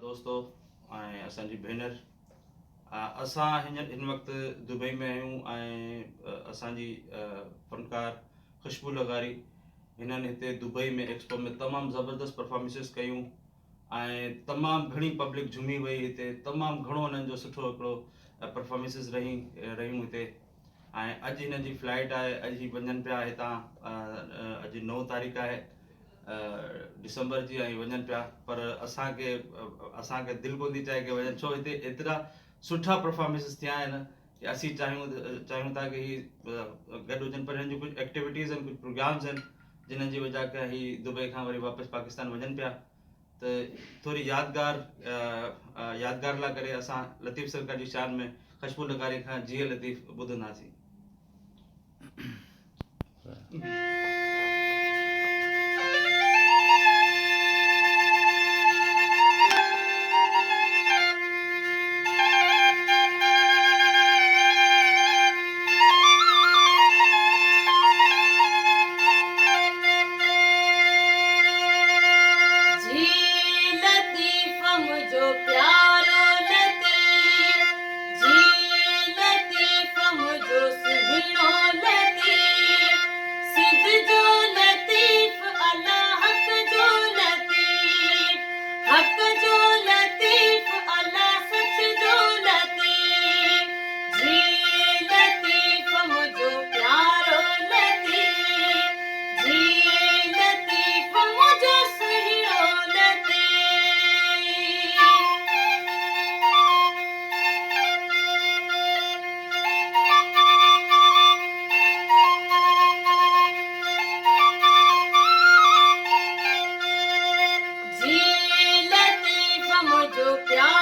दोस्तों ऐं असांजी भेनर असां हिन वक़्तु दुबई में आहियूं ऐं असांजी फ़नकार ख़ुशबू लगारी हिननि हिते दुबई में एक्सपो में तमामु ज़बरदस्त परफॉर्मेंसिस कयूं ऐं तमामु घणी पब्लिक झुमी वई हिते तमामु घणो हुननि जो सुठो हिकिड़ो परफॉर्मेंसिस रहियूं हिते ऐं अॼु हिन जी फ्लाइट आहे अॼु ही वञनि पिया हितां अॼु 9 तारीख़ आहे दिसंबर जी ऐं वञनि पिया पर असांखे दिलि कोन थी चाहे कि वञनि छो हिते एतिरा सुठा परफॉर्मेंसिस थिया आहिनि कि असीं चाहियूं था कि ही गॾु हुजनि पर हिननि जूं कुझु एक्टिविटीज़ आहिनि कुझु प्रोग्राम्स आहिनि जिन्हनि जी वजह खां ही दुबई खां वरी वापसि पाकिस्तान वञनि पिया त थोरी यादगार लाइ करे असां लतीफ़ सरकार जी शान में ख़ुशबू लगारी खां जीअ लतीफ़ ॿुधंदासीं। प्यार